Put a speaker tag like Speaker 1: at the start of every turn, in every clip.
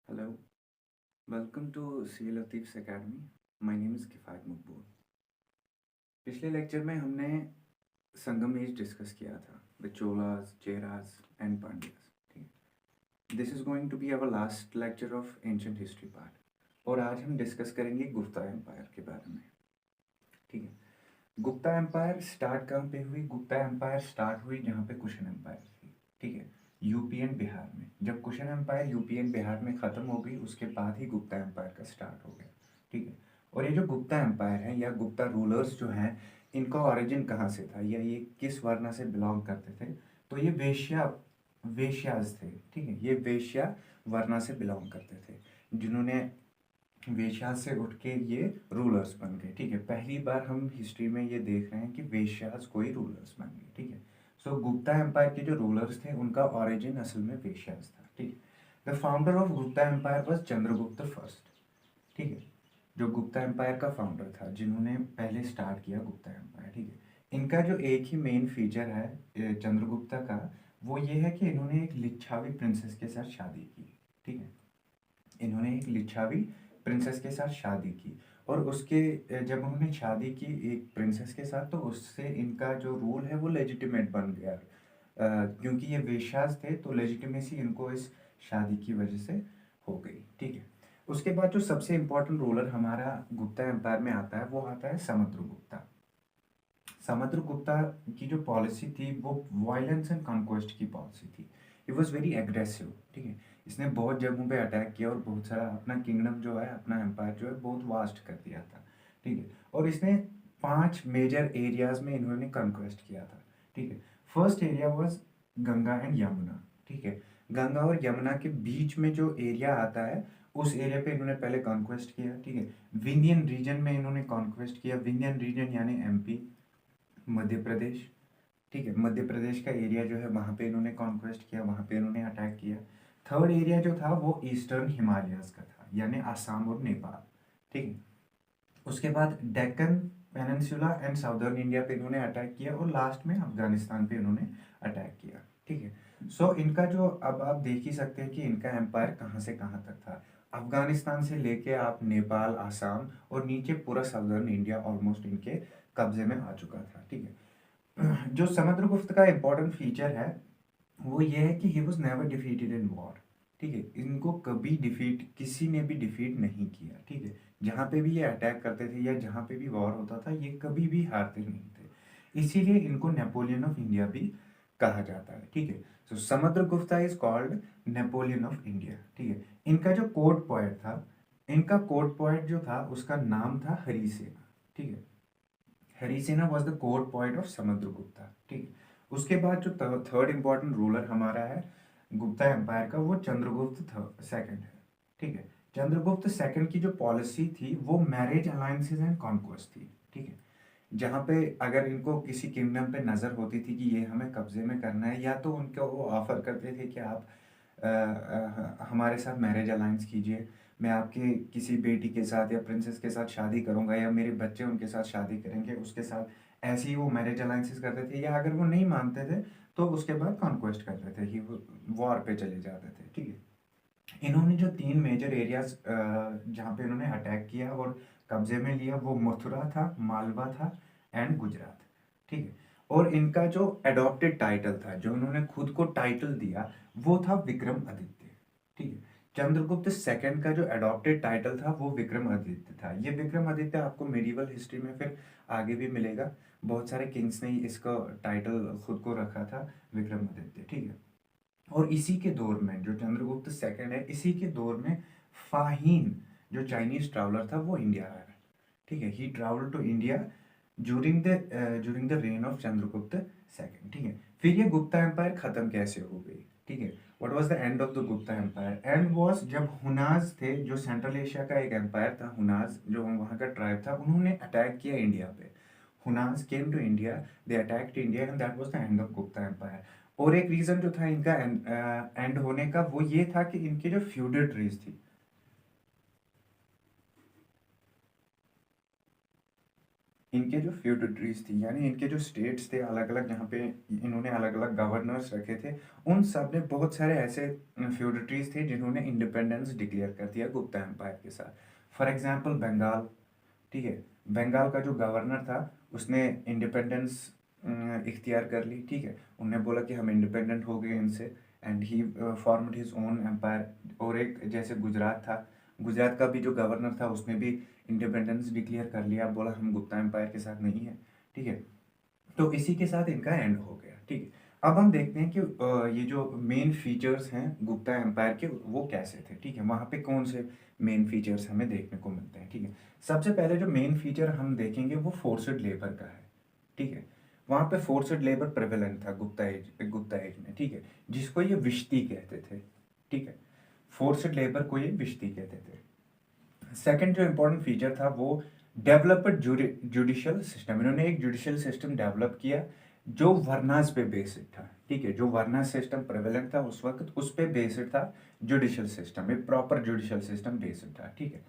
Speaker 1: Hello, welcome to C. Latif's Academy. My name is Kifayat Maqbool. पिछले lecture में हमने Sangam age discuss किया था द चोलास चेरास एंड पांड्यास. ठीक है, this is going to be our last lecture of ancient history part और आज हम डिस्कस करेंगे गुप्ता एम्पायर के बारे में. ठीक है, गुप्ता एम्पायर स्टार्ट कहाँ पे हुई? गुप्ता एम्पायर स्टार्ट हुई जहाँ पे कुशन एम्पायर थी. ठीक है, यूपी एंड बिहार में. जब Kushan empire UP and Bihar में ख़त्म हो गई उसके बाद ही गुप्ता एम्पायर का स्टार्ट हो गया. ठीक है, और ये जो गुप्ता एम्पायर है या गुप्ता रूलर्स जो हैं इनका ओरिजिन कहाँ से था या ये किस वर्ण से बिलोंग करते थे? तो ये वेश्याज थे. ठीक है, ये वेश्या वर्ण से बिलोंग करते थे जिन्होंने वेश्याज से उठ के ये रूलर्स बन गए. ठीक है, पहली बार हम हिस्ट्री में ये देख रहे हैं कि वेश्याज कोई रूलर्स बन गए. ठीक है, सो गुप्ता एम्पायर के जो रूलर्स थे उनका ओरिजिन असल में वेश्याज था. ठीक है, the founder of Gupta empire was Chandragupta first. ठीक है, जो गुप्ता एम्पायर का फाउंडर था जिन्होंने पहले स्टार्ट किया गुप्ता एम्पायर. ठीक है, इनका जो एक ही मेन फीचर है चंद्रगुप्ता का, वो ये है कि इन्होंने एक लिच्छावी प्रिंसेस के साथ शादी की. ठीक है, इन्होंने एक लिच्छावी प्रिंसेस के साथ शादी की और उसके जब उन्होंने शादी की एक प्रिंसेस के साथ तो उससे इनका जो रूल है वो लेजिटिमेट बन गया. क्योंकि ये वेश्यास थे तो लेजिटिमेसी इनको इस शादी की वजह से हो गई. ठीक है, उसके बाद जो सबसे इम्पोर्टेंट रूलर हमारा गुप्ता एम्पायर में आता है वो आता है समुद्रगुप्ता. समुद्रगुप्ता की जो पॉलिसी थी वो वायलेंस एंड कॉन्क्वेस्ट की पॉलिसी थी. It was very aggressive. ठीक है, इसने बहुत जगहों पे अटैक किया और बहुत सारा अपना किंगडम जो है अपना एम्पायर जो है बहुत वास्ट कर दिया था. ठीक है, और इसने 5 मेजर एरियाज में इन्होंने कॉन्क्वेस्ट किया था. ठीक है, first area was Ganga and Yamuna. ठीक है, गंगा और यमुना के बीच में जो एरिया आता है उस एरिया पे इन्होंने पहले कॉन्क्वेस्ट किया. ठीक है, विंध्यन रीजन में इन्होंने कॉन्क्वेस्ट किया. विंध्यन रीजन यानी एमपी, मध्य प्रदेश. ठीक है, मध्य प्रदेश का एरिया जो है वहाँ पे इन्होंने कॉन्क्वेस्ट किया, वहाँ पे इन्होंने अटैक किया. थर्ड एरिया जो था वो ईस्टर्न हिमालयस का था यानी आसाम और नेपाल. ठीक है, उसके बाद Deccan peninsula and southern India पे इन्होंने अटैक किया और लास्ट में अफगानिस्तान पे इन्होंने अटैक किया. ठीक है, सो इनका जो अब आप देख ही सकते हैं कि इनका एम्पायर कहाँ से कहाँ तक था. अफगानिस्तान से लेके आप नेपाल, आसाम और नीचे पूरा साउदर्न इंडिया ऑलमोस्ट इनके कब्जे में आ चुका था. ठीक है, जो समुद्रगुप्त का इम्पोर्टेंट फीचर है वो ये है कि he was never defeated in war. ठीक है, इनको कभी डिफीट किसी ने भी डिफीट नहीं किया. ठीक है, जहाँ पे भी ये अटैक करते थे या जहाँ पे भी वॉर होता था ये कभी भी हारते नहीं थे. इसीलिए इनको नेपोलियन ऑफ इंडिया भी कहा जाता है. ठीक है, so Samudragupta is called Napoleon of India. ठीक है, इनका जो कोर्ट पोएट था, इनका कोर्ट पोएट जो था उसका नाम था हरिसेना. ठीक है, Harisena was the court poet of Samudragupta. ठीक है, उसके बाद जो थर्ड इंपॉर्टेंट रूलर हमारा है गुप्ता एम्पायर का वो चंद्रगुप्त सेकंड है. ठीक है, चंद्रगुप्त सेकंड की जो पॉलिसी थी वो मैरिज अलायंसेस एंड कॉन्क्वेस्ट थी. ठीक है, जहाँ पे अगर इनको किसी किंगडम पे नज़र होती थी कि ये हमें कब्जे में करना है या तो उनको वो ऑफर करते थे कि आप हमारे साथ मैरिज अलायंस कीजिए, मैं आपकी किसी बेटी के साथ या प्रिंसेस के साथ शादी करूंगा या मेरे बच्चे उनके साथ शादी करेंगे उसके साथ. ऐसे ही वो मैरिज अलायंसेस करते थे या अगर वो नहीं मानते थे तो उसके बाद कॉन्क्वेस्ट करते थे कि वो वॉर पे चले जाते थे. ठीक है, इन्होंने जो 3 मेजर एरियाज जहाँ पे इन्होंने अटैक किया और कब्जे में लिया वो मथुरा था, मालवा था एंड गुजरात. ठीक है, और इनका जो अडॉप्टेड टाइटल था जो उन्होंने खुद को टाइटल दिया वो था विक्रमादित्य. ठीक है, चंद्रगुप्त सेकंड का जो अडॉप्टेड टाइटल था वो विक्रमादित्य था. ये विक्रमादित्य आपको मेडिवल हिस्ट्री में फिर आगे भी मिलेगा. बहुत सारे किंग्स ने इसका टाइटल खुद को रखा था विक्रमादित्य. ठीक है, और इसी के दौर में जो चंद्रगुप्त सेकंड है इसी के दौर में फाहीन जो चाइनीज ट्रैवलर था वो इंडिया आया. ठीक है, he travel to India during the reign of Chandragupta second. ठीक है, फिर ये गुप्ता एम्पायर खत्म कैसे हो गई? ठीक है, what was the end of the Gupta empire? And was जब हुनाज थे जो सेंट्रल एशिया का एक एम्पायर था, हुनाज जो वहाँ का ट्राइब था, उन्होंने अटैक किया इंडिया पे. Hunas came to India, they attacked India and that was the end of Gupta empire. और एक रीजन जो था इनका एंड होने का वो ये था कि इनकी जो फ्यूडल ट्रीज थी. इनके जो फ्यूडिटरीज थी, यानी इनके जो स्टेट्स थे अलग अलग, जहाँ पे इन्होंने अलग अलग गवर्नर्स रखे थे, उन सब ने बहुत सारे ऐसे फ्यूडिटरीज थे जिन्होंने इंडिपेंडेंस डिक्लेयर कर दिया गुप्ता एम्पायर के साथ। फॉर एग्जाम्पल बंगाल, ठीक है, बंगाल का जो गवर्नर था उसने इंडिपेंडेंस इख्तियार कर ली, ठीक है, उन्होंने बोला कि हम इंडिपेंडेंट हो गए इनसे, and he formed his own empire. और एक जैसे गुजरात था, गुजरात का भी जो गवर्नर था उसने भी इंडिपेंडेंस डिक्लेयर कर लिया, बोला हम गुप्ता एम्पायर के साथ नहीं है, ठीक है। तो इसी के साथ इनका एंड हो गया, ठीक है। अब हम देखते हैं कि ये जो मेन फीचर्स हैं गुप्ता एम्पायर के वो कैसे थे, ठीक है, वहाँ पे कौन से मेन फीचर्स हमें देखने को मिलते हैं, ठीक है। सबसे पहले जो मेन फीचर हम देखेंगे वो फोर्स्ड लेबर का है, ठीक है। वहाँ पे फोर्स्ड लेबर प्रेवेलेंट था गुप्ता एज में, ठीक है, जिसको ये विश्ती कहते थे, ठीक है। फोर्स्ड लेबर को ये विश्ती कहते थे। सेकंड जो इंपॉर्टेंट फीचर था वो डेवलप्ड जुडिशियल सिस्टम, इन्होंने एक जुडिशियल सिस्टम डेवलप किया जो वर्नास पे बेस्ड था, ठीक है, जो वर्ना सिस्टम प्रेवेलेंट था उस वक्त उस पे बेस्ड था जुडिशियल सिस्टम, एक प्रॉपर जुडिशियल सिस्टम बेस्ड था, ठीक है।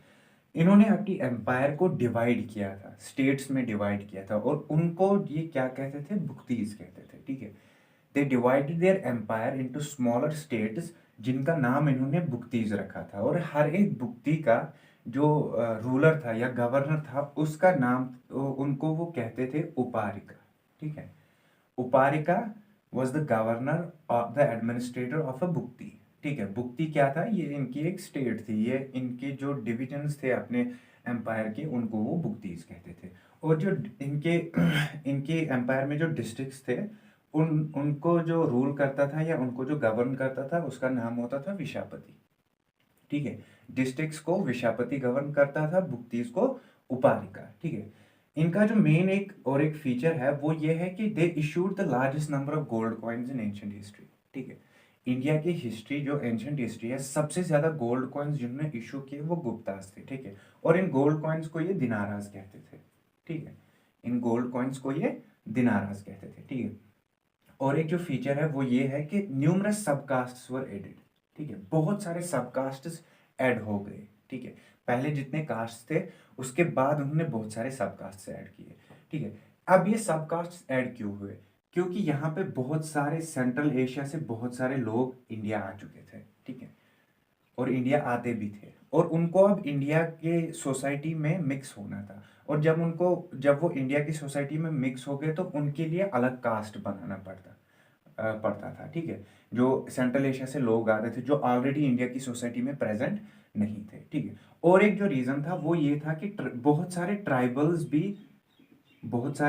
Speaker 1: इन्होंने अपनी एम्पायर को डिवाइड किया था, स्टेट्स में डिवाइड किया था, और उनको ये क्या कहते थे, बुक्तीज कहते थे, ठीक है। They divided their empire into smaller states, जिनका नाम इन्होंने बुक्तीज रखा था, और हर एक बुक्ती का जो रूलर था या गवर्नर था उसका नाम उनको वो कहते थे उपारिका, ठीक है। Uparika was the governor of the administrator of a Bhukti, ठीक है। बुक्ति क्या था, ये इनकी एक स्टेट थी, ये इनके जो डिविजन्स थे अपने एम्पायर के उनको वो बुक्तीज कहते थे। और जो इनके इनके एम्पायर में जो डिस्ट्रिक्ट्स थे उनको जो रूल करता था या उनको जो गवर्न करता था उसका नाम होता था विशापति, ठीक है। डिस्ट्रिक्ट्स को विशापति गवर्न करता था, बुक्तीज को उपारिका, ठीक है। इनका जो मेन एक फीचर है वो ये है कि they issued the largest number of gold coins in ancient history, ठीक है। इंडिया की हिस्ट्री जो एंशिएंट हिस्ट्री है, सबसे ज्यादा गोल्ड कॉइन्स जिन्होंने इशू किए वो गुप्तास थे, ठीक है। और इन गोल्ड कॉइन्स को ये दिनारास कहते थे, ठीक है। इन गोल्ड कॉइन्स को ये दिनारास कहते थे, ठीक है। और एक जो फीचर है वो ये है कि न्यूमरस सबकास्ट्स वर एडेड, ठीक है, बहुत सारे सबकास्ट्स ऐड हो गए, ठीक है। पहले जितने कास्ट थे उसके बाद उन्होंने बहुत सारे सबकास्ट ऐड किए, ठीक है। अब ये सबकास्ट ऐड क्यों हुए, क्योंकि यहाँ पे बहुत सारे सेंट्रल एशिया से बहुत सारे लोग इंडिया आ चुके थे, ठीक है, और इंडिया आते भी थे, और उनको अब इंडिया के सोसाइटी में मिक्स होना था। और जब वो इंडिया की सोसाइटी में मिक्स हो गए तो उनके लिए अलग कास्ट बनाना पड़ता था, ठीक है। जो सेंट्रल एशिया से लोग आते थे जो ऑलरेडी इंडिया की सोसाइटी में प्रेजेंट नहीं थे, ठीक है। और एक जो रीजन था वो ये था कि बहुत सारे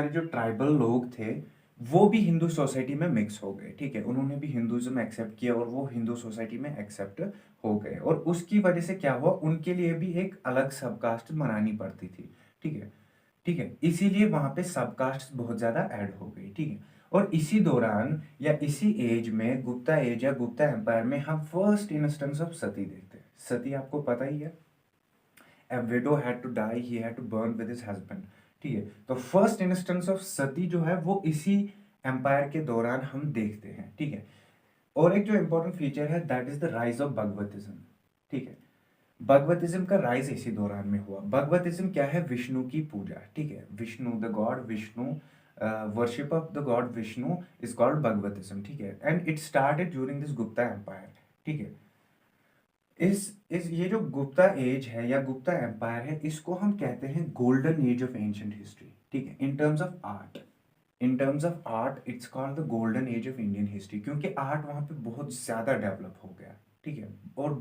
Speaker 1: जो ट्राइबल लोग थे वो भी हिंदू सोसाइटी में मिक्स हो गए, ठीक है, उन्होंने भी हिंदुज्म एक्सेप्ट किया और वो हिंदू सोसाइटी में एक्सेप्ट हो गए, और उसकी वजह से क्या हुआ, उनके लिए भी एक अलग सबकास्ट बनानी पड़ती थी, ठीक है, ठीक है। इसीलिए वहां पे सबकास्ट बहुत ज्यादा ऐड हो गई, ठीक है। और इसी दौरान या इसी एज में गुप्ता एज या गुप्ता एम्पायर में हम फर्स्ट इंस्टेंस ऑफ सती देखते हैं। सती आपको पता ही है, a widow had to die, he had to burn with his husband, ठीक है। तो फर्स्ट इंस्टेंस ऑफ सती जो है वो इसी एम्पायर के दौरान हम देखते हैं, ठीक है। और एक जो इंपॉर्टेंट फीचर है that is the rise of Bhagavatism, ठीक है। भगवतिज्म का राइज इसी दौरान में हुआ। भगवतिज्म क्या है, विष्णु की पूजा, ठीक है, Vishnu the god Vishnu, worship of the god Vishnu is called Bhagavatism, ठीक है। And it started during this Gupta empire, ठीक है। इस ये जो गुप्ता एज है या गुप्ता एम्पायर है इसको हम कहते हैं golden age of ancient history, ठीक है। In terms of art it's called the golden age of Indian history, क्योंकि आर्ट वहाँ पे बहुत ज़्यादा डेवलप हो गया, ठीक है। और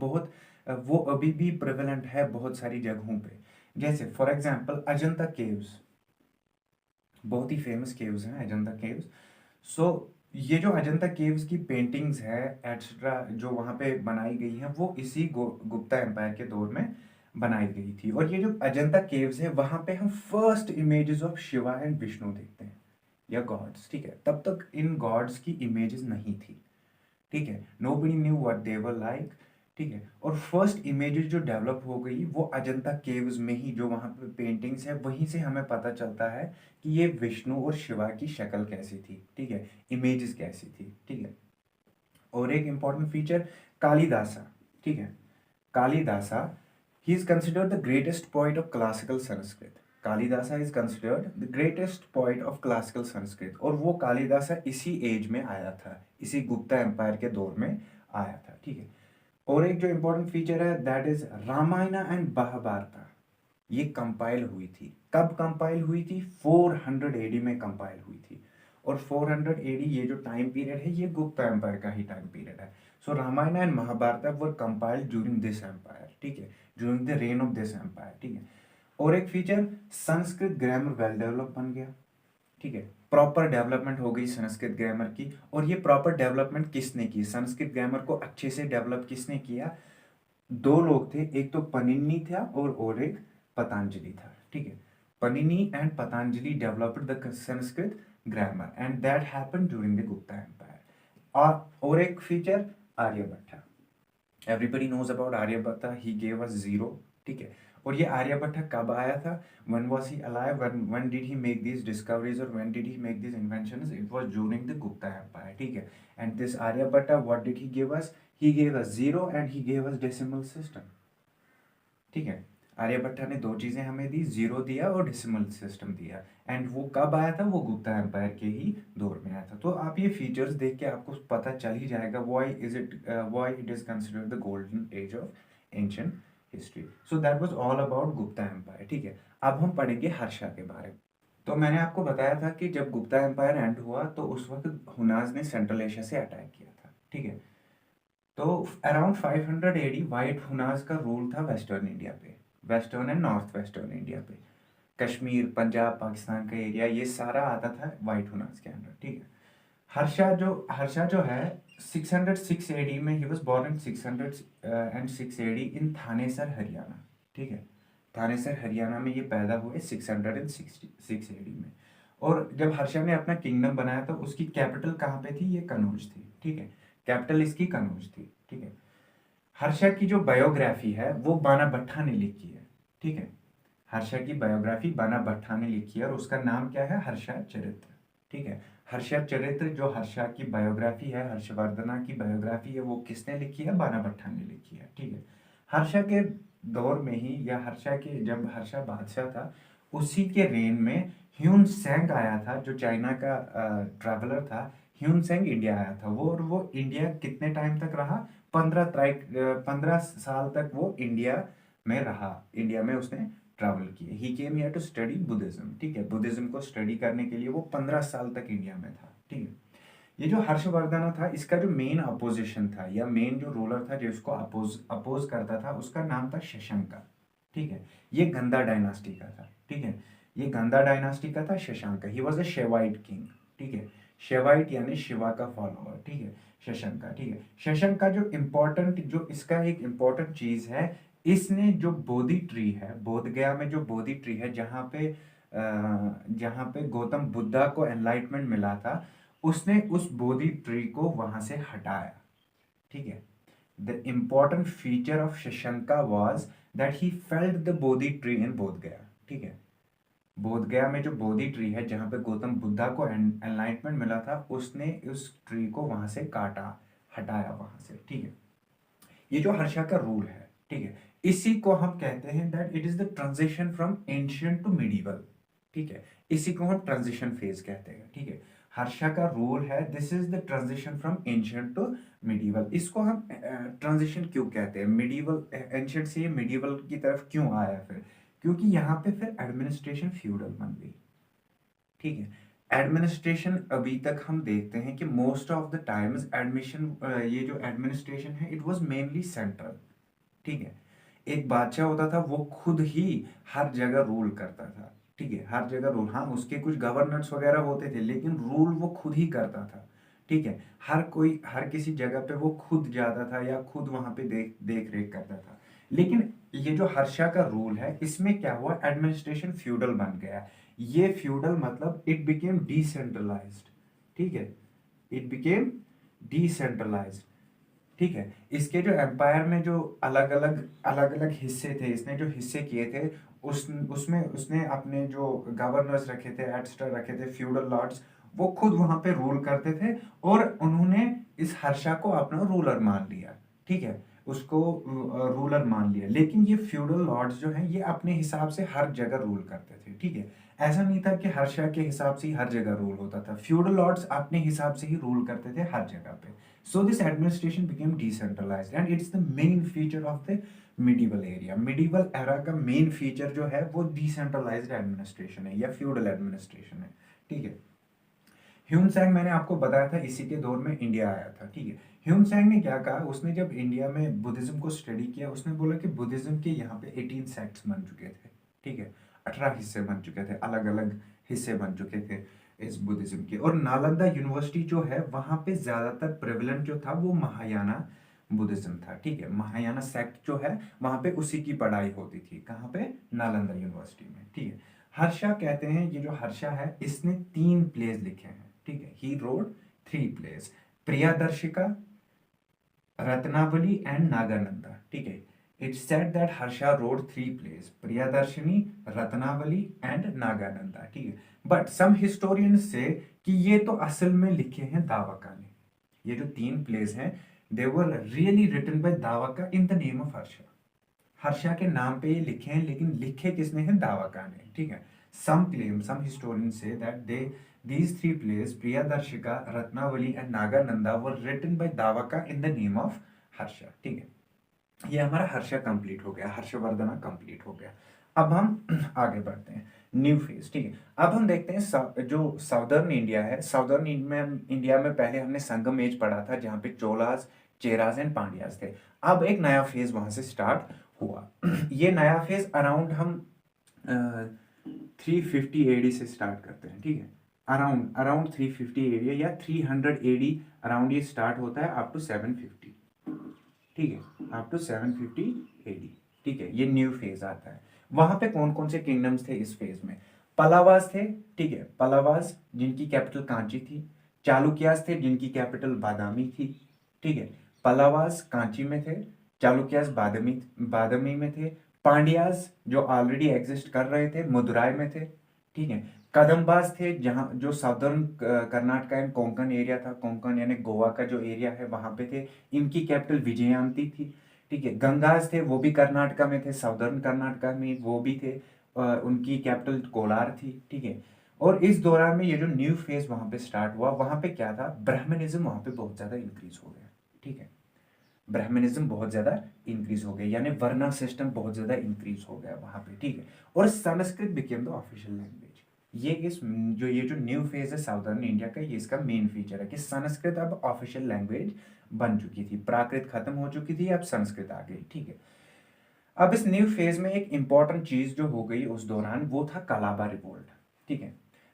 Speaker 1: वो अभी भी प्रेवलेंट है बहुत सारी जगहों पे, जैसे फॉर एग्जांपल अजंता केव्स, बहुत ही फेमस केव्स हैं अजंता केव्स। सो ये जो अजंता केव्स की पेंटिंग्स है एटसेट्रा जो वहाँ पे बनाई गई हैं वो इसी गुप्ता एम्पायर के दौर में बनाई गई थी। और ये जो अजंता केव्स है वहाँ पे हम first images of Shiva and Vishnu देखते हैं या गॉड्स, ठीक है। तब तक इन गॉड्स की इमेजेस नहीं थी, ठीक है, nobody knew what they were like, ठीक है। और फर्स्ट इमेजेस जो डेवलप हो गई वो अजंता केव्स में ही, जो वहाँ पे पेंटिंग्स है वहीं से हमें पता चलता है कि ये विष्णु और शिवा की शक्ल कैसी थी, ठीक है, इमेजेस कैसी थी, ठीक है। और एक इंपॉर्टेंट फीचर कालिदासा, ठीक है, Kalidasa he is considered the greatest poet of classical Sanskrit, Kalidasa is considered the greatest poet of classical Sanskrit, और वो कालिदासा इसी एज में आया था, इसी गुप्ता एम्पायर के दौर में आया था, ठीक है। और एक जो इंपॉर्टेंट फीचर है that is Ramayana and Mahabharata, ये कंपाइल हुई थी। कब कंपाइल हुई थी? 400 एडी में कंपाइल हुई थी। और 400 एडी ये जो टाइम पीरियड है ये गुप्ता एम्पायर का ही टाइम पीरियड है। So Ramayana and Mahabharata were compiled during this empire, ठीक है, during the reign of this empire, ठीक है। और एक feature, Sanskrit grammar well develop बन गया, ठीक है, प्रॉपर डेवलपमेंट हो गई संस्कृत ग्रामर की। और ये प्रॉपर डेवलपमेंट किसने की? संस्कृत ग्रामर को अच्छे से डेवलप किसने किया? दो लोग थे, एक तो पनिन्नी था और एक पतंजलि था, ठीक है। Panini and Patanjali developed the Sanskrit grammar and that happened during the Gupta empire. और एक feature, Aryabhata. Everybody knows about Aryabhata, he gave us zero, ठीक है। और ये आर्यभट्टा कब आया था? when was he alive, when did he make these discoveries or when did he make these inventions? It was during the Gupta Empire, ठीक है। and this Aryabhatta, what did he give us? He gave us zero and he gave us decimal system, ठीक है। आर्यभट्टा ने दो चीजें हमें दी, zero दिया और डेसिमल सिस्टम दिया। एंड वो कब आया था? वो गुप्ता एम्पायर के ही दौर में आया था। तो आप ये फीचर्स देख के आपको पता चल ही जाएगा why it is considered the golden age of ancient history. So that was all about Gupta empire, ठीक है। अब हम पढ़ेंगे हर्षा के बारे में। तो मैंने आपको बताया था कि जब गुप्ता एम्पायर एंड हुआ तो उस वक्त हुनाज ने सेंट्रल एशिया से अटैक किया था, ठीक है। तो अराउंड 500 एडी वाइट हुनाज का रूल था वेस्टर्न इंडिया पे, western and north western India पे। कश्मीर, पंजाब, पाकिस्तान का एरिया, ये सारा आता था वाइट हुनाज के अंदर, ठीक है। हर्षा जो है 606 एडी में, he was born in 606 AD in Thanesar Haryana, ठीक है। थानेसर हरियाणा में ये पैदा हुए 666 एडी में। और जब हर्षा ने अपना किंगडम बनाया तो उसकी कैपिटल कहाँ पे थी? ये कनौज थी, ठीक है। कैपिटल इसकी कनौज थी, ठीक है। हर्षा की जो बायोग्राफी है वो बाना भट्टा ने लिखी है, ठीक है। हर्षा की बायोग्राफी बाना भट्टा ने लिखी है और उसका नाम क्या है? हर्षा चरित्र, ठीक है। हर्षा चरित्र जो हर्षा की बायोग्राफी है, हर्षवर्धना की बायोग्राफी है, वो किसने लिखी है? बाना भट्टा ने लिखी है, ठीक है। हर्षा के दौर में ही, या हर्षा के जब हर्षा बादशाह था उसी के रेन में ह्यून सेंग आया था, जो चाइना का ट्रैवलर था। ह्यून सेंग इंडिया आया था वो इंडिया कितने टाइम तक रहा? 15 साल तक वो इंडिया में रहा, इंडिया में उसने ट्रैवल किए। He came here to study Buddhism, ठीक है। बुद्धिज्म को स्टडी करने के लिए वो 15 साल तक इंडिया में था, ठीक है। ये जो हर्षवर्धन था, इसका जो मेन अपोजिशन था या मेन जो रूलर था जो इसको अपोज करता था, उसका नाम था शशंका, ठीक है। ये गंधा डायनास्टी का था, ठीक है। ये गंधा डायनास्टी का था शशंका। He was a Shaivite king, ठीक है। शेवाइट यानी शिवा का फॉलोअर, ठीक है। शशंका, ठीक है। शशंका जो इम्पोर्टेंट, जो इसका एक इम्पोर्टेंट चीज है, इसने जो बोधि ट्री है, बोध गया में जो बोधि ट्री है, जहाँ पे गौतम बुद्धा को एनलाइटमेंट मिला था, उसने उस बोधि ट्री को वहां से हटाया, ठीक है। The important feature of Shashanka was that he felled the Bodhi tree in Bodh Gaya, ठीक है। बोध गया में जो बोधि ट्री है, जहां पे गौतम बुद्धा को एनलाइटमेंट मिला था, उसने उस ट्री को वहां से काटा, हटाया वहां से, ठीक है। ये जो हर्षा का रूल है, ठीक है, इसी को हम कहते हैं that it is the transition from ancient to medieval, ठीक है। इसी को हम ट्रांजिशन फेज कहते हैं, ठीक है। हर्षा का रूल है, this is the transition from ancient to medieval. इसको हम ट्रांजिशन क्यों कहते हैं? मिडीवल, एंशिएंट से ये मिडीवल की तरफ क्यों आया फिर? क्योंकि यहाँ पे फिर एडमिनिस्ट्रेशन फ्यूडल बन गई, ठीक है। एडमिनिस्ट्रेशन अभी तक हम देखते हैं कि मोस्ट ऑफ द टाइम्स ये जो एडमिनिस्ट्रेशन है इट वाज मेनली सेंट्रल, ठीक है। एक बादशाह होता था, वो खुद ही हर जगह रूल करता था, ठीक है। हर जगह रूल, हाँ उसके कुछ गवर्नर्स वगैरह होते थे, लेकिन रूल वो खुद ही करता था, ठीक है। हर किसी जगह पे वो खुद जाता था या खुद वहां पे देख रेख करता था। लेकिन ये जो हर्षा का रूल है, इसमें क्या हुआ? एडमिनिस्ट्रेशन फ्यूडल बन गया। ये फ्यूडल मतलब इट बिकेम डिसेंट्रलाइज्ड, ठीक है। इट बिकेम डिसेंट्रलाइज्ड, ठीक है। इसके जो एम्पायर में जो अलग अलग हिस्से थे, इसने जो हिस्से किए थे, उसमें उसने अपने जो गवर्नर्स रखे थे, एटस्टर रखे थे, फ्यूडल लॉर्ड्स, वो खुद वहां पे रूल करते थे और उन्होंने इस हर्षा को अपना रूलर मान लिया, ठीक है। उसको रूलर मान लिया। लेकिन ये फ्यूडल लॉर्ड्स जो हैं ये अपने हिसाब से हर जगह रूल करते थे, ठीक है। ऐसा नहीं था कि हर्षा के हिसाब से ही हर जगह रूल होता था, फ्यूडल लॉर्ड्स अपने हिसाब से ही रूल करते थे हर जगह पे। So this administration became decentralised and it's the main feature of the medieval area. Medieval era का मेन फीचर जो है वो डिसेंट्रलाइज्ड एडमिनिस्ट्रेशन है या फ्यूडल एडमिनिस्ट्रेशन है, ठीक है। ह्यून मैंने आपको बताया था इसी के दौर में इंडिया आया था, ठीक है। ह्यून ने क्या कहा, उसने जब इंडिया में बुद्धिज्म को स्टडी किया उसने बोला कि बुद्धिज्म के यहाँ पे 18 सेक्ट्स बन चुके थे, ठीक है। 18 हिस्से बन चुके थे, अलग अलग हिस्से बन चुके थे इस बुद्धिज्म के। और नालंदा यूनिवर्सिटी जो है वहां पे ज्यादातर प्रेवलेंट जो था वो महायाना बुद्धिज्म था, ठीक है। महायाना सेक्ट जो है वहां पे उसी की पढ़ाई होती थी, कहाँ पे, नालंदा यूनिवर्सिटी में, ठीक है। हर्षा कहते हैं, ये जो हर्षा है इसने 3 प्लेस लिखे हैं, ठीक है। He wrote 3 plays, Priyadarshika, Ratnavali and Nagananda, ठीक है। It said that Harsha wrote 3 plays, Priyadarshini, Ratnavali and Nagananda, ठीक है। बट सम हिस्टोरियंस से कि ये तो असल में लिखे हैं दावका ने, ये जो 3 प्लेस हैं they were really written by Dhavaka in the name of Harsha. Harsha के नाम पे ये लिखे हैं, लेकिन लिखे किसने हैं, दावका ने, ठीक है। Some claim, some historians say that they these 3 plays Priyadarshika, Ratnavali and Nagananda were written by Dhavaka in the name of Harsha, ठीक है। ये हमारा हर्षा कंप्लीट हो गया, हर्षवर्धना कंप्लीट हो गया। अब हम आगे बढ़ते हैं, न्यू फेज, ठीक है। अब हम देखते हैं जो साउदर्न इंडिया है, साउदर्न इंडिया में पहले हमने संगम एज पढ़ा था जहां पे चोलास, चेरास एंड पांड्यास थे। अब एक नया फेज वहां से स्टार्ट हुआ। ये नया फेज अराउंड हम 350 एडी से स्टार्ट करते हैं, ठीक है। अराउंड अराउंड 350 एडी या 300 एडी अराउंड ये स्टार्ट होता है अप टू 750, ठीक है, अप टू 750 एडी, ठीक है। ये न्यू फेज आता है। वहां पे कौन कौन से किंगडम्स थे इस फेज में, पलावास थे, ठीक है, पलावास जिनकी कैपिटल कांची थी, चालुक्यास थे जिनकी कैपिटल बादामी थी, ठीक है। पलावास कांची में थे, चालुक्यास बादामी बादामी में थे, पांड्यास जो ऑलरेडी एग्जिस्ट कर रहे थे मदुराई में थे, ठीक है। कदम्बास थे जहां जो southern Karnataka and Konkan area था, कोंकण यानी गोवा का जो एरिया है वहां पे थे, इनकी कैपिटल विजयंती थी, ठीक है। गंगास थे वो भी कर्नाटका में थे, साउदर्न कर्नाटका में वो भी थे, उनकी कैपिटल कोलार थी, ठीक है। और इस दौरान में ये जो न्यू फेज वहां पे स्टार्ट हुआ, वहां पे क्या था, ब्राह्मणिज्म वहां पे बहुत ज्यादा इंक्रीज हो गया, ठीक है। ब्राह्मणिज्म बहुत ज्यादा इंक्रीज हो गया, यानी वर्ना सिस्टम बहुत ज्यादा इंक्रीज हो गया वहां पे, ठीक है। और Sanskrit became the official language. ये जो न्यू फेज है साउदर्न इंडिया का, ये इसका मेन फीचर है कि संस्कृत अब ऑफिशियल लैंग्वेज बन चुकी थी, प्राकृत खत्म हो चुकी थी, अब संस्कृत आ गई, ठीक है। अब इस न्यू फेज में एक इंपॉर्टेंट चीज जो हो गई उस दौरान वो था कालाबा रिवोल्ट, ठीक है।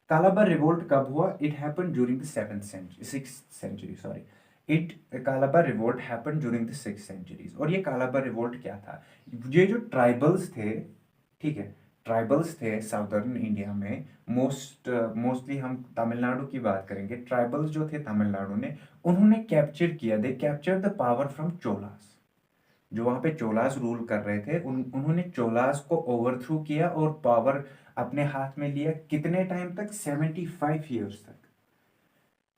Speaker 1: कालाबा रिवोल्ट कब हुआ, it happened during the 6th century, sorry, it Kalabhra revolt happened during the 6th centuries। और ये कालाबा रिवोल्ट क्या था, ये जो ट्राइबल्स थे, ठीक है, ट्राइबल्स थे साउदर्न इंडिया में, मोस्टली हम तमिलनाडु की बात करेंगे, ट्राइबल्स जो थे तमिलनाडु ने, उन्होंने कैप्चर किया, they capture the power from Cholas. जो वहां पे चोलास रूल कर रहे थे उन्होंने चोलास को ओवरथ्रू किया और पावर अपने हाथ में लिया। कितने टाइम तक, 75 ईयर्स तक।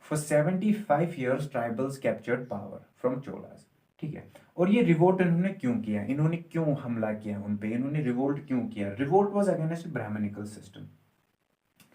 Speaker 1: For 75 years tribals captured power from Cholas, ठीक है। और ये रिवोल्ट इन्होंने क्यों किया, इन्होंने क्यों हमला किया उन पे, इन्होंने रिवोल्ट क्यों किया, revolt was against brahmanical system.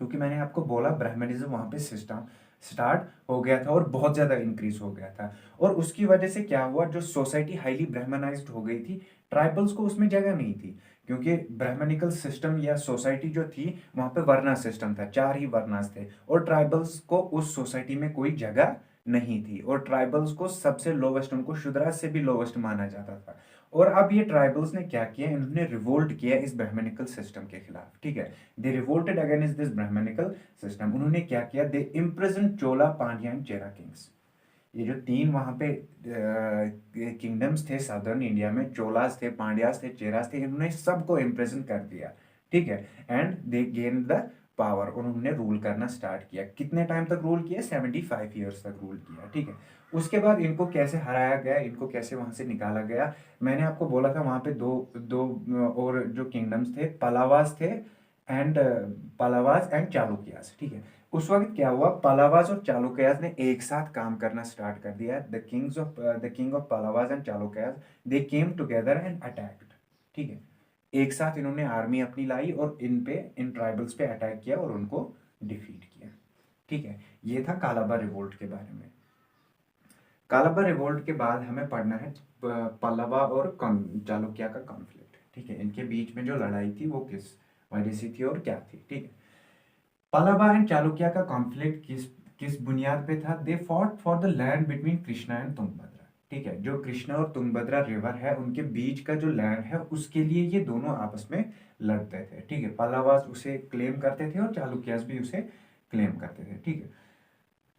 Speaker 1: क्योंकि मैंने आपको बोला ब्राह्मणिज्म वहां पे सिस्टम स्टार्ट हो गया था और बहुत ज्यादा इंक्रीज हो गया था। और उसकी वजह से क्या हुआ, जो सोसाइटी हाईली ब्राह्मणाइज्ड हो गई थी, ट्राइबल्स को उसमें जगह नहीं थी, क्योंकि ब्राह्मणिकल सिस्टम या सोसाइटी जो थी वहां पे वर्ना सिस्टम था, 4 ही वर्नास थे, और ट्राइबल्स को उस सोसाइटी में कोई जगह नहीं थी, और ट्राइबल्स को सबसे लोवेस्ट, उनको शूद्रास से भी लोवेस्ट माना जाता था। और अब ये ट्राइबल्स ने क्या किया, इन्होंने रिवोल्ट किया इस ब्राह्मणिकल सिस्टम के खिलाफ, ठीक है। They revolted against this Brahmanical system. उन्होंने क्या किया, they imprison Chola, Pandya and Chera kings. ये जो 3 वहां पे किंगडम्स थे साउदर्न इंडिया में, चोलास थे, पांड्यास थे, चेरास थे, इन्होंने सबको इम्प्रिजन कर दिया, ठीक है। And they gain the power, उन्होंने रूल करना स्टार्ट किया। कितने टाइम तक रूल किया, 75 ईयर्स तक रूल किया, ठीक है। उसके बाद इनको कैसे हराया गया, इनको कैसे वहां से निकाला गया, मैंने आपको बोला था वहां पे दो दो और जो किंगडम्स थे, पलावास थे एंड पलावास एंड चालुक्यास, ठीक है। उस वक्त क्या हुआ, पलावाज और चालुक्याज ने एक साथ काम करना स्टार्ट कर दिया। The king of Pallavas and Chalukyas they came together and attacked. ठीक है, एक साथ इन्होंने आर्मी अपनी लाई और इन ट्राइबल्स पे अटैक किया और उनको डिफीट किया। ठीक है, ये था कालाबा रिवोल्ट के बारे में। कालाबा रिवोल्ट के बाद हमें पढ़ना है पल्लवा और चालुक्य का कॉन्फ्लिक्ट। ठीक है, इनके बीच में जो लड़ाई थी वो किस वजह से थी और क्या थी। ठीक है, पल्लवा एंड चालुक्य का कॉन्फ्लिक्ट किस किस बुनियाद पे था। They fought for the land between Krishna and Tungabhadra. ठीक है, जो कृष्णा और तुंगभद्रा रिवर है उनके बीच का जो लैंड है उसके लिए ये दोनों आपस में लड़ते थे। ठीक है, पल्लवास उसे क्लेम करते थे और चालुक्यास भी उसे क्लेम करते थे। ठीक है,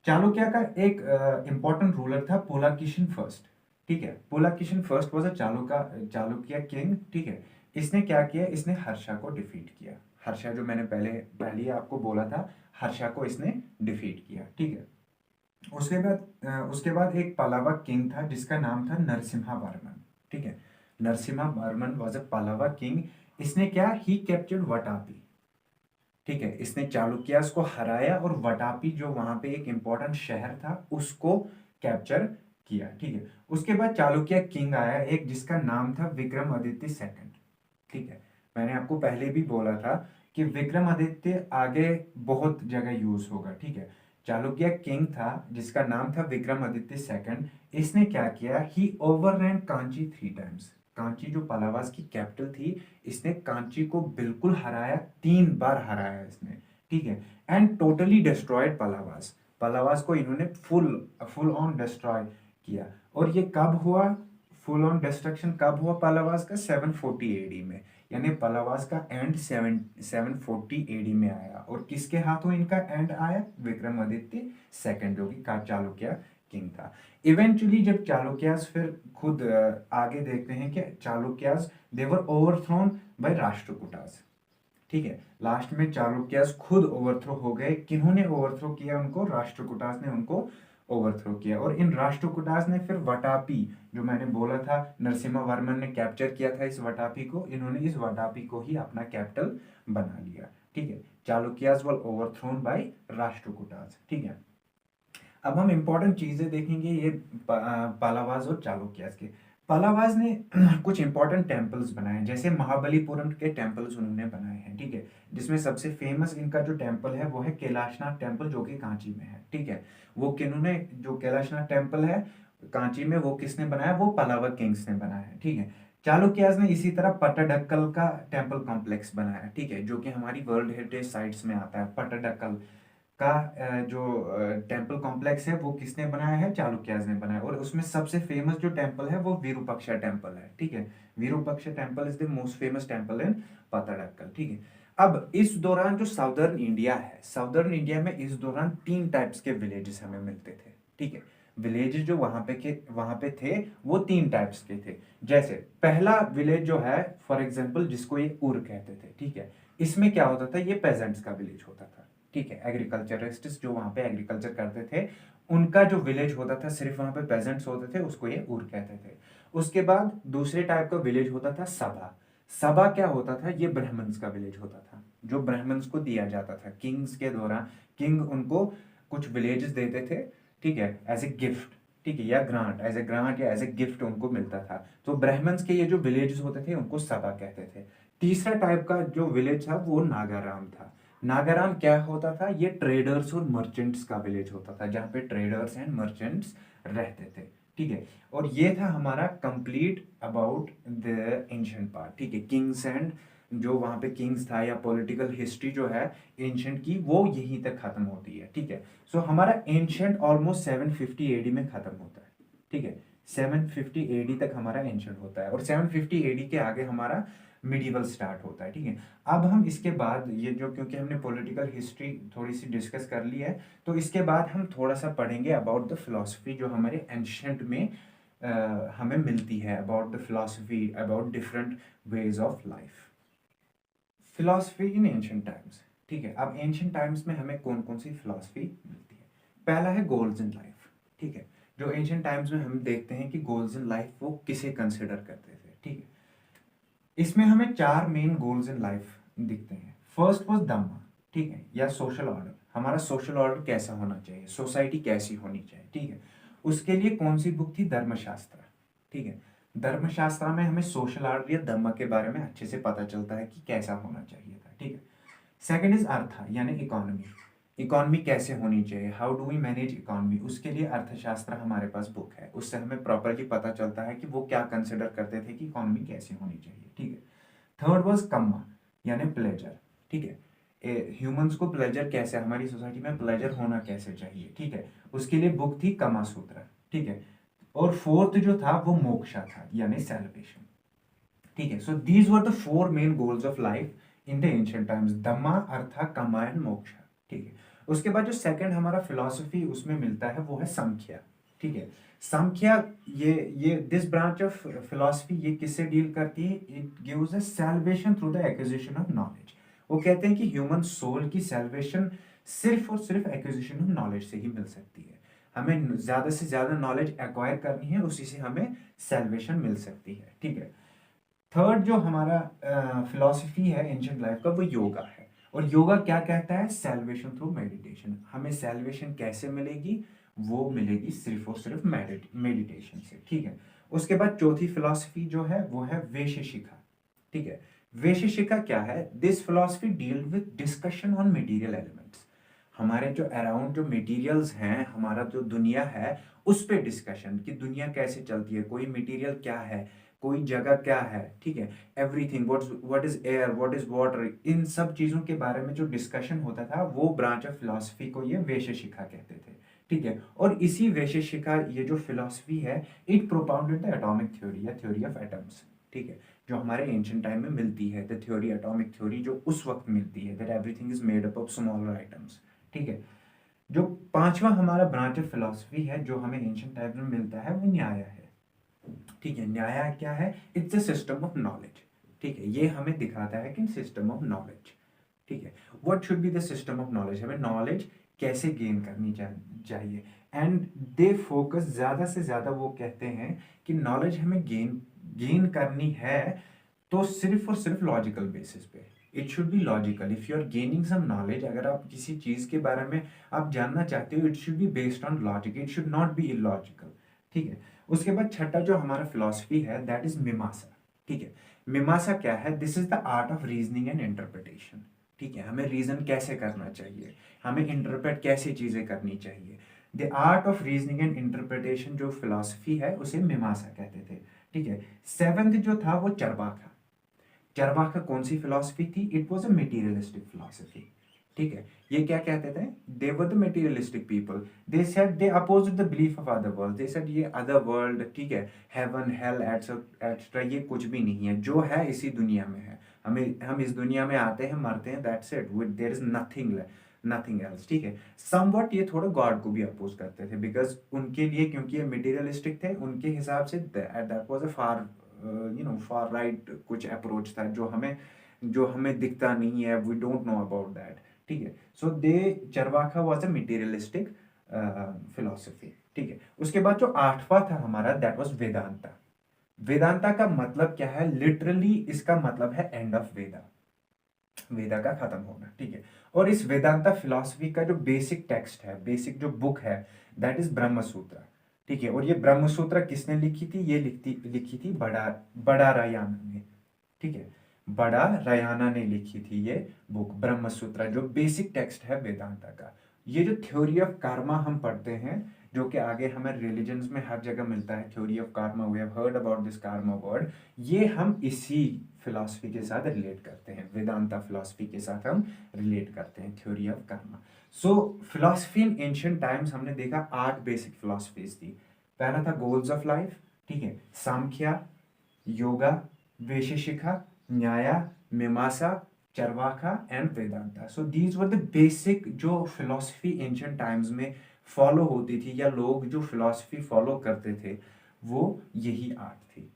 Speaker 1: चालुक्य का एक इंपॉर्टेंट रूलर था पुलाकिशिन फर्स्ट। ठीक है, Pulakeshin first was a Chalukya king. ठीक है, इसने क्या किया, इसने हर्षा को डिफीट किया। हर्षा जो मैंने पहले ही आपको बोला था, हर्षा को इसने डिफीट किया। ठीक है, उसके बाद एक पलावा किंग था जिसका नाम था नरसिम्हा वर्मन। ठीक है, Narasimha Varman was a Pallava king. इसने क्या, ही कैप्चर्ड वटापी। ठीक है, इसने चालुक्यास को हराया और वटापी जो वहां पे एक इंपॉर्टेंट शहर था उसको कैप्चर किया। ठीक है, उसके बाद चालुक्य किंग आया एक जिसका नाम था विक्रमादित्य सेकंड। ठीक है, मैंने आपको पहले भी बोला था कि विक्रमादित्य आगे बहुत जगह यूज होगा। ठीक है, चालुक्य किंग था जिसका नाम था विक्रमादित्य सेकंड। इसने क्या किया, ही ओवररैन कांची 3 टाइम्स। कांची जो पलावास की कैपिटल थी, इसने कांची को बिल्कुल हराया, 3 बार हराया इसने। ठीक है, एंड टोटली डिस्ट्रॉयड पलावास। पलावास को इन्होंने फुल फुल ऑन डिस्ट्रॉय किया। और ये कब हुआ, फुल ऑन डिस्ट्रक्शन कब हुआ पलावास का, 740 एडी में। यानी पलावास का एंड 740 एडी में आया। और किसके हाथों इनका एंड आया, विक्रमादित्य सेकंड जो कि चालुक्य किंग था। इवेंचुअली जब चालुक्यास फिर खुद आगे देखते हैं कि चालुक्यास दे वर ओवरथ्रोन बाय राष्ट्रकूटास। ठीक है, लास्ट में चालुक्यास खुद ओवरथ्रो हो गए। किन्होंने ओवरथ्रो किया उनको, राष्ट्रकूटास ने उनको ओवरथ्रो किया। और इन राष्ट्रकूटास ने फिर वटापी जो मैंने बोला था नरसिम्हा वर्मन ने कैप्चर किया था इस वटापी को, इन्होंने इस वटापी को ही अपना कैपिटल बना लिया। ठीक है, चालुक्यास वर ओवरथ्रोन बाय राष्ट्रकूटास। ठीक है, अब हम इंपॉर्टेंट चीजें देखेंगे ये पालावाज और चालुक्यास के। पालावाज ने कुछ इंपॉर्टेंट टेम्पल्स बनाए, जैसे महाबलीपुरम के टेम्पल्स उन्होंने बनाए हैं। ठीक है, जिसमें सबसे फेमस इनका जो टेम्पल है वो है कैलाशनाथ टेम्पल जो कि कांची में है। ठीक है, वो किन्होंने, जो कैलाशनाथ टेम्पल है कांची में, वो किसने बनाया, वो पलावा किंग्स ने बनाया है। ठीक है, चालुक्यास ने इसी तरह पट्टडकल का टेम्पल कॉम्प्लेक्स बनाया। ठीक है, जो कि हमारी वर्ल्ड हेरिटेज साइट्स में आता है। पट्टडकल का जो टेम्पल कॉम्प्लेक्स है वो किसने बनाया है, चालुक्यास ने बनाया। और उसमें सबसे फेमस जो टेम्पल है वो विरूपाक्षा टेम्पल है। ठीक है, Virupaksha temple is the most famous temple in Pattadakal. ठीक है, अब इस दौरान जो साउदर्न इंडिया है, साउदर्न इंडिया में इस दौरान 3 टाइप्स के विलेजेस हमें मिलते थे। ठीक है, विलेजेस जो वहां पे थे वो 3 टाइप्स के थे। जैसे पहला विलेज जो है, फॉर एग्जाम्पल जिसको ये उर कहते थे। ठीक है, इसमें क्या होता था, ये पेजेंट्स का विलेज होता था। ठीक है, एग्रीकल्चरिस्ट्स जो वहां पे एग्रीकल्चर करते थे उनका जो विलेज होता था, सिर्फ वहां पे पेजेंट्स होते थे, उसको ये उर कहते थे। उसके बाद दूसरे टाइप का विलेज होता था सभा। सभा क्या होता था, ये ब्राह्मण्स का विलेज होता था, जो ब्राह्मण्स को दिया जाता था किंग्स के दौरान। किंग उनको कुछ विलेजेस देते थे। ठीक है, एज ए गिफ्ट। ठीक है, या ग्रांट, एज ए ग्रांट या एज ए गिफ्ट उनको मिलता था। तो ब्राह्मण्स के ये जो विलेजेस होते थे उनको सभा कहते थे। तीसरा टाइप का जो विलेज था वो नागाराम था। नागाराम क्या होता था, ये ट्रेडर्स और मर्चेंट्स का विलेज होता था, जहां पे ट्रेडर्स एंड मर्चेंट्स रहते थे। ठीक है, और ये था हमारा complete about the ancient part. ठीक है, किंग्स एंड जो वहां पे किंग्स था या पॉलिटिकल हिस्ट्री जो है एंशिएंट की, वो यहीं तक खत्म होती है। ठीक है, सो हमारा एंशिएंट ऑलमोस्ट 750 एडी में खत्म होता है। ठीक है, 750 एडी तक हमारा एंशिएंट होता है और 750 एडी के आगे हमारा मिडिवल स्टार्ट होता है। ठीक है, अब हम इसके बाद ये जो, क्योंकि हमने पॉलिटिकल हिस्ट्री थोड़ी सी डिस्कस कर ली है, तो इसके बाद हम थोड़ा सा पढ़ेंगे अबाउट द फिलोसफी जो हमारे एंशिएंट में हमें मिलती है, about the philosophy, about different ways of life. Philosophy in ancient times. ठीक है, अब एंशिएंट टाइम्स में हमें कौन कौन सी फिलोसफी मिलती है। पहला है गोल्स इन लाइफ। ठीक है, जो एंशिएंट टाइम्स में हम देखते हैं कि गोल्स इन लाइफ वो किसे कंसिडर करते थे। ठीक है, इसमें हमें 4 मेन गोल्स इन लाइफ दिखते हैं। फर्स्ट वाज धम्मा। ठीक है, या सोशल ऑर्डर। हमारा सोशल ऑर्डर कैसा होना चाहिए, सोसाइटी कैसी होनी चाहिए, ठीक है। उसके लिए कौन सी बुक थी? धर्मशास्त्र, ठीक है। धर्मशास्त्र में हमें सोशल ऑर्डर या धर्म के बारे में अच्छे से पता चलता है कि कैसा होना चाहिए था, ठीक है। सेकंड इज अर्थ, यानी इकोनॉमी। इकोनॉमी कैसे होनी चाहिए, how do we manage economy, उसके लिए अर्थशास्त्र हमारे पास बुक है, उससे हमें प्रॉपरली पता चलता है कि वो क्या कंसिडर करते थे कि इकोनॉमी कैसी होनी चाहिए, ठीक है। थर्ड वाज कम्मा, यानी प्लेजर, ठीक है। ह्यूमंस को प्लेजर कैसे, हमारी सोसाइटी में प्लेजर होना कैसे चाहिए, ठीक है। उसके लिए बुक थी कमा सूत्र, ठीक है। और फोर्थ जो था वो मोक्षा था, यानी सेलिब्रेशन, ठीक है। So these were the four main goals of life in the ancient times, Dhamma, Artha, Kama and moksha, ठीक है। उसके बाद जो सेकंड हमारा फिलॉसफी उसमें मिलता है वो है संख्या, ठीक है। संख्या, ये दिस ब्रांच ऑफ फिलॉसफी ये किससे डील करती है? It gives a salvation through the acquisition of knowledge. वो कहते हैं कि ह्यूमन सोल की सैल्वेशन सिर्फ और सिर्फ एक्विजिशन ऑफ नॉलेज से ही मिल सकती है। हमें ज्यादा से ज्यादा नॉलेज एक्वायर करनी है, उसी से हमें सैल्वेशन मिल सकती है, ठीक है। थर्ड जो हमारा फिलॉसफी है एंशिएंट लाइफ का वो योगा है। और योगा क्या कहता है? Salvation through meditation. हमें सैल्वेशन कैसे मिलेगी? वो मिलेगी सिर्फ और सिर्फ मेडिटेशन से, ठीक है। उसके बाद चौथी फिलॉसफी जो है वो है वैशेषिका, ठीक है। वैशेषिका क्या है? This philosophy deal with discussion on material elements. हमारे जो अराउंड जो मटेरियल्स हैं, हमारा जो दुनिया है उस पे डिस्कशन कि दुनिया कैसे चलती है, कोई मटेरियल क्या है, कोई जगह क्या है, ठीक है। Everything, what is air, what is water, इन सब चीजों के बारे में जो डिस्कशन होता था वो ब्रांच ऑफ फिलॉसफी को ये वैशेषिका कहते थे, ठीक है। और इसी वैशेषिका, ये जो फिलॉसफी है, it propounded the atomic theory या थ्योरी ऑफ एटम्स, ठीक है, जो हमारे एंशिएंट टाइम में मिलती है। द थ्योरी, एटॉमिक थ्योरी जो उस वक्त मिलती है, that everything is made up of smaller items, ठीक है। जो पांचवा हमारा ब्रांच ऑफ फिलॉसफी है जो हमें एंशिएंट टाइम में मिलता है वो न्याय है, ठीक है। न्याय क्या है? It's a system of knowledge, ठीक है। ये हमें दिखाता है कि सिस्टम ऑफ नॉलेज, ठीक है। What should be the system of knowledge, हमें नॉलेज कैसे गेन करनी चाहिए। एंड दे फोकस, ज्यादा से ज्यादा वो कहते हैं कि नॉलेज हमें गेन गेन करनी है तो सिर्फ और सिर्फ लॉजिकल बेसिस पे। It should be logical. If you are gaining some knowledge, अगर आप किसी चीज के बारे में आप जानना चाहते हो, it should be based on logic, it should not be illogical, ठीक है। उसके बाद छठा जो हमारा फिलॉसफी है दैट इज मीमांसा, ठीक है। मीमांसा क्या है? This is the art of reasoning and interpretation, ठीक है। हमें रीजन कैसे करना चाहिए, हमें इंटरप्रेट कैसे चीजें करनी चाहिए। The art of reasoning and interpretation जो फिलॉसफी है उसे मीमांसा कहते थे, ठीक है। सेवेंथ जो था वो चरवाका। चरवाका कौन सी फिलॉसफी थी? It was a materialistic philosophy, ठीक है। ये क्या कहते थे? They were the materialistic people. They said, they opposed the belief of other world. They said ये अदर वर्ल्ड, ठीक है, हेवन, हेल, एटसेट्रा, ये कुछ भी नहीं है, जो है इसी दुनिया में है। हम इस दुनिया में आते हैं, मरते हैं, that's it, there is nothing else, ठीक है। समवट ये थोड़ा गॉड को भी अपोज करते थे, बिकॉज उनके लिए, क्योंकि ये मेटीरियलिस्टिक थे, उनके हिसाब से that was a far right कुछ अप्रोच था जो हमें दिखता नहीं है, we don't know about that, ठीक है। So the Charvaka was a materialistic philosophy, ठीक है। उसके बाद जो आठवां था हमारा दैट वाज वेदांता। वेदांता का मतलब क्या है? लिटरली इसका मतलब है एंड ऑफ वेदा का खत्म होना, ठीक है। और इस वेदांता फिलॉसफी का जो बेसिक टेक्स्ट है, बेसिक जो बुक है, दैट इज ब्रह्म सूत्र, ठीक है। और ये ब्रह्म सूत्र किसने लिखी थी? ये लिखी थी बड़ा रायना ने, ठीक है। बड़ा रयाना ने लिखी थी ये बुक ब्रह्म सूत्र, जो बेसिक टेक्स्ट है वेदांता का। ये जो थ्योरी ऑफ कार्मा हम पढ़ते हैं, जो कि आगे हमें रिलीजन्स में हर जगह मिलता है, theory of karma, we have heard about this karma word, ये हम इसी फिलॉसफी के साथ रिलेट करते हैं, वेदांता फिलॉसफी के साथ हम रिलेट करते हैं theory of Karma. So philosophy in ancient times हमने देखा 8 बेसिक फिलॉसफीज थी। पहला था गोल्स ऑफ लाइफ, ठीक है, सांख्या, योगा, वैशेषिका, न्याया, मीमांसा, Charvaka and Vedanta. So these were the basic जो फिलॉसफी एंशिएंट टाइम्स में फॉलो होती थी, या लोग जो फिलॉसफी फॉलो करते थे, वो यही आर्ट थी,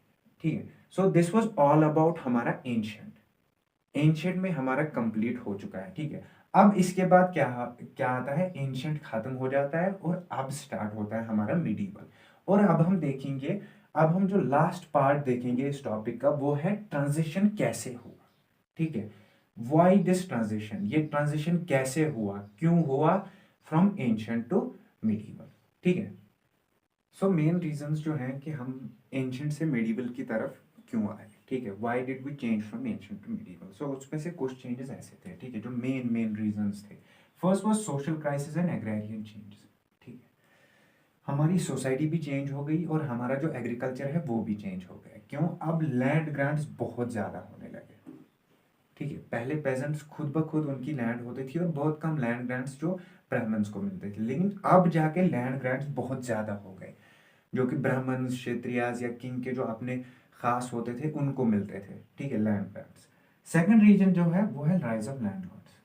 Speaker 1: ठीक है। So this was all about हमारा एंशिएंट में हमारा कंप्लीट हो चुका है, ठीक है। अब इसके बाद क्या क्या आता है? एंशिएंट खत्म हो जाता है और अब स्टार्ट होता है हमारा मिडीवल। और अब हम देखेंगे, अब हम जो लास्ट पार्ट देखेंगे इस टॉपिक का वो है ट्रांजिशन कैसे हुआ, ठीक है। व्हाई दिस ट्रांजिशन, ये ट्रांजिशन कैसे हुआ, क्यों हुआ फ्रॉम एंशियंट टू मिडीवल, ठीक है। सो मेन रीजंस जो हैं कि हम एंशियंट से मिडीवल की तरफ क्यों आए, ठीक है, why did we change from ancient to medieval. So उसमें से कुछ चेंजेस ऐसे थे, ठीक है, जो मेन मेन रीजंस थे। First was social crisis and agrarian changes, ठीक है। हमारी सोसाइटी भी चेंज हो गई और हमारा जो एग्रीकल्चर है वो भी चेंज हो गया। क्यों? अब लैंड ग्रांट्स बहुत ज़्यादा होने लगे, ठीक है। पहले पेजेंट्स खुद ब खुद उनकी लैंड होती थी और बहुत कम लैंड ग्रांट्स जो ब्राह्मण्स को मिलते थे, लेकिन अब जाके लैंड ग्रांट्स बहुत ज़्यादा हो गए, जो कि ब्राह्मण्स, क्षत्रियाज या किंग के जो अपने खास होते थे उनको मिलते थे, ठीक है, लैंड ग्रांट्स। सेकंड रीजन जो है वो है राइज ऑफ लैंडलॉर्ड्स।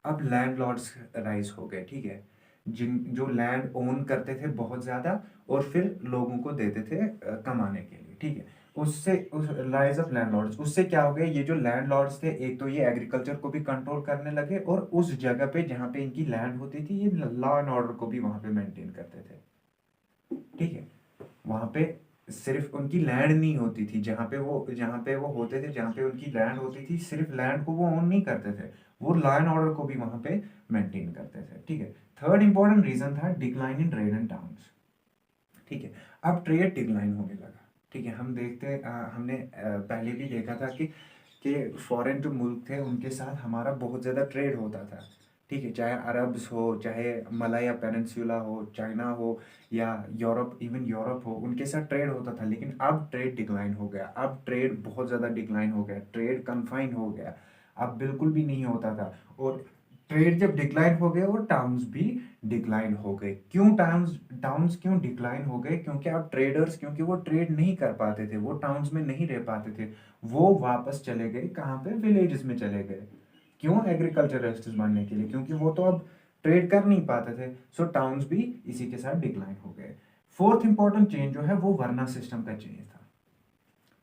Speaker 1: अब लैंडलॉर्ड्स राइज हो गए, ठीक है, जिन जो लैंड ओन करते थे बहुत ज़्यादा और फिर लोगों को देते थे कमाने के लिए, ठीक है। उससे उस राइज ऑफ लैंडलॉर्ड्स, उससे क्या हो गया, ये जो लैंडलॉर्ड्स थे एक तो ये एग्रीकल्चर को भी कंट्रोल करने लगे और उस जगह पे जहाँ पे इनकी लैंड होती थी ये लॉ एंड ऑर्डर को भी वहाँ पे मेंटेन करते थे, ठीक है। वहां पे सिर्फ उनकी लैंड नहीं होती थी, जहाँ पे वो होते थे, जहाँ पे उनकी लैंड होती थी, सिर्फ लैंड को वो ओन नहीं करते थे, वो लॉ एंड ऑर्डर को भी वहां पे मेंटेन करते थे, ठीक है। थर्ड इंपॉर्टेंट रीजन था decline in trade and towns, ठीक है। अब ट्रेड डिक्लाइन होने लगा, ठीक है। हमने पहले भी देखा था कि फॉरेन जो मुल्क थे उनके साथ हमारा बहुत ज़्यादा ट्रेड होता था, ठीक है, चाहे अरब्स हो, चाहे मलाया पेनिनसुला हो, चाइना हो या यूरोप, इवन यूरोप हो, उनके साथ ट्रेड होता था। लेकिन अब ट्रेड डिक्लाइन हो गया, अब ट्रेड बहुत ज़्यादा डिक्लाइन हो गया, ट्रेड कन्फाइन हो गया, अब बिल्कुल भी नहीं होता था। और ट्रेड जब डिक्लाइन हो गए और टाउन्स भी डिक्लाइन हो गए। क्यों टाउन्स टाउन्स क्यों डिक्लाइन हो गए? क्योंकि अब ट्रेडर्स, क्योंकि वो ट्रेड नहीं कर पाते थे, वो टाउन्स में नहीं रह पाते थे, वो वापस चले गए कहाँ पे? विलेजेस में चले गए। क्यों? एग्रीकल्चरिस्ट्स बनने के लिए, क्योंकि वो तो अब ट्रेड कर नहीं पाते थे। सो टाउन्स भी इसी के साथ डिक्लाइन हो गए। फोर्थ इंपॉर्टेंट चेंज जो है वो वर्ना सिस्टम का चेंज था,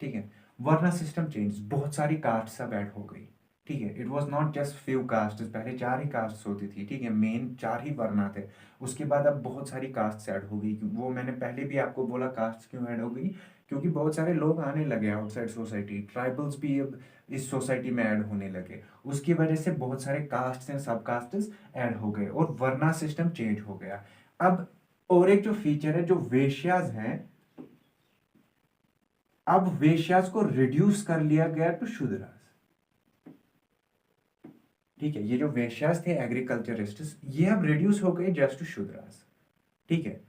Speaker 1: ठीक है। वर्ना सिस्टम चेंज, बहुत सारी कास्ट अब ऐड हो गई, ठीक है। It was not just few caste, पहले 4 ही कास्ट होती थी, ठीक है, मेन 4 ही वर्ना थे। उसके बाद अब बहुत सारी कास्ट ऐड हो गई। वो मैंने पहले भी आपको बोला कास्ट क्यों ऐड हो गई, क्योंकि बहुत सारे लोग आने लगे आउटसाइड सोसाइटी, ट्राइबल्स भी अब इस सोसाइटी में ऐड होने लगे। उसकी वजह से बहुत सारे कास्ट एंड सब कास्ट्स ऐड हो गए और वर्ना सिस्टम चेंज हो गया। अब और एक जो फीचर है, जो वेश्याज हैं, अब वेश्यास को रिड्यूस कर लिया गया टू शूद्रास, ठीक है। ये जो वेश्यास थे एग्रीकल्चरिस्ट, ये अब रिड्यूस हो गए जस्ट टू शूद्रास, ठीक है,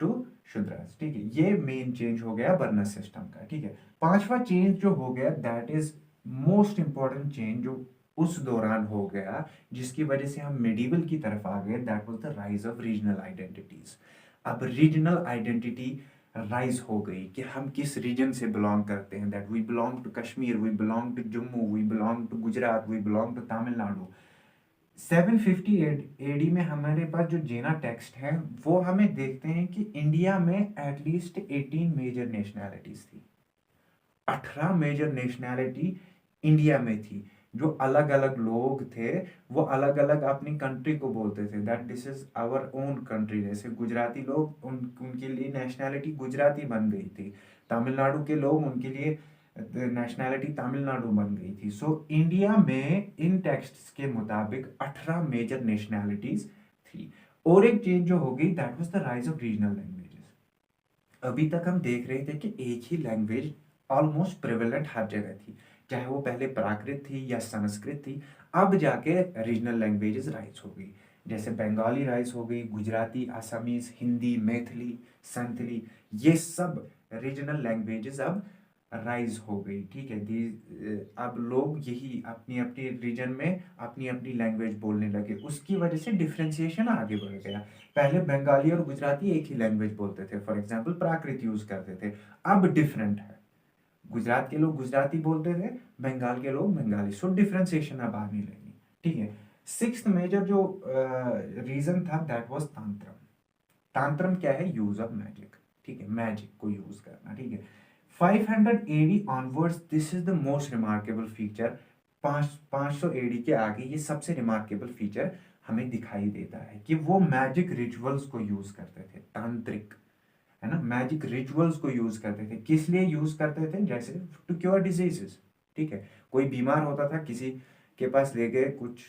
Speaker 1: टू शूद्रास, ठीक है। ये मेन चेंज हो गया वर्ण सिस्टम का, ठीक है। पांचवा चेंज जो हो गया, that is most important change जो उस दौरान हो गया, जिसकी वजह से हम मेडिवल की तरफ आ गए, that was the rise of regional identities. अब रीजनल आइडेंटिटी राइज हो गई कि हम किस रीजन से बिलोंग करते हैं, that we belong to Kashmir, we belong to Jammu, we belong to Gujarat, we belong to Tamil Nadu. 750 AD में हमारे पास जो जेना टेक्स्ट है वो हमें देखते हैं कि इंडिया में एटलीस्ट 18 मेजर नेशनैलिटीज थी। 18 मेजर नेशनैलिटी इंडिया में थी। जो अलग अलग लोग थे वो अलग अलग अपनी कंट्री को बोलते थे that this is our own country. जैसे गुजराती लोग, उनके लिए नेशनैलिटी गुजराती बन गई थी। तमिलनाडु के लोग, उनके लिए नेशनैलिटी तमिलनाडु बन गई थी। सो इंडिया में इन टेक्स्ट्स के मुताबिक 18 मेजर नेशनैलिटीज थी। और एक चेंज जो हो गई, that was the rise of regional languages. अभी तक हम देख रहे थे कि एक ही लैंग्वेज ऑलमोस्ट प्रेवलेंट हर जगह थी, चाहे वो पहले प्राकृत थी या संस्कृत थी। अब जाके रीजनल लैंग्वेजेस राइज हो गई, जैसे बंगाली राइज हो गई, गुजराती, असमीज, हिंदी, मैथिली, संथली, ये सब रीजनल लैंग्वेजेस अब राइज हो गई, ठीक है। अब लोग यही अपनी अपनी रीजन में अपनी अपनी लैंग्वेज बोलने लगे, उसकी वजह से डिफ्रेंसिएशन आगे बढ़ गया। पहले बंगाली और गुजराती एक ही लैंग्वेज बोलते थे, फॉर एग्जाम्पल प्राकृत यूज करते थे। अब डिफरेंट है, गुजरात के लोग गुजराती बोलते थे, बंगाल के लोग बंगाली। सो डिफ्रेंसिएशन अब आने लगी, ठीक है। सिक्स्थ मेजर जो रीजन था, दैट वाज तांत्रम। तांत्रम क्या है? यूज ऑफ मैजिक, ठीक है, मैजिक को यूज करना, ठीक है। 500 AD onwards, this is the most remarkable feature. 500 AD के आगे ये सबसे रिमार्केबल फीचर हमें दिखाई देता है कि वो मैजिक रिचुअल्स को यूज करते थे, तांत्रिक, है ना, मैजिक रिचुअल्स को यूज करते थे। किस लिए यूज करते थे? जैसे टू क्योर डिजीजेस, ठीक है। कोई बीमार होता था, किसी के पास ले गए कुछ,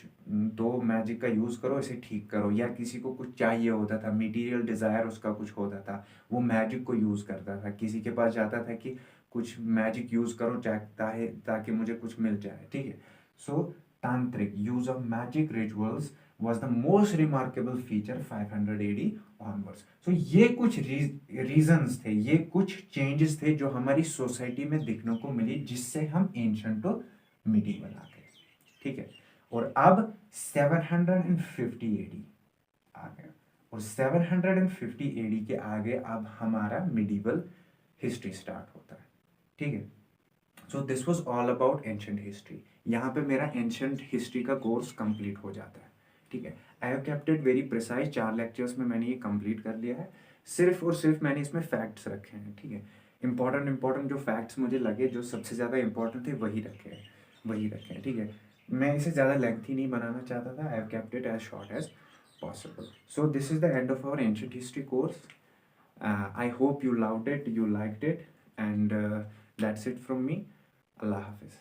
Speaker 1: तो मैजिक का यूज़ करो, इसे ठीक करो, या किसी को कुछ चाहिए होता था, मटेरियल डिज़ायर उसका कुछ होता था, वो मैजिक को यूज़ करता था। किसी के पास जाता था कि कुछ मैजिक यूज़ करो चाहता है ताकि मुझे कुछ मिल जाए, ठीक है। सो तांत्रिक use of magic rituals was the most remarkable feature 500 AD onwards. So ये कुछ रीजंस थे, ये कुछ चेंजेस थे जो हमारी सोसाइटी में दिखने को मिली, जिससे हम एंशिएंट टू मिडीवल आ गए, ठीक है। और अब 750 AD आ गया, और 750 AD के आगे अब हमारा मिडीवल हिस्ट्री स्टार्ट होता है, ठीक है। So this was all about ancient history. यहाँ पे मेरा एंशिएंट हिस्ट्री का कोर्स कंप्लीट हो जाता है, ठीक है। आई have kept it very precise, 4 lectures में मैंने ये कंप्लीट कर लिया है। सिर्फ और सिर्फ मैंने इसमें फैक्ट्स रखे हैं, ठीक है। इंपॉर्टेंट जो फैक्ट्स मुझे लगे, जो सबसे ज़्यादा इंपॉर्टेंट थे, वही रखे हैं, ठीक है। मैं इसे ज़्यादा लेंथी नहीं बनाना चाहता था। I have kept it as short as possible. So this is the end of our ancient history course. I hope you loved it, you liked it, and that's it from me. Allah Hafiz.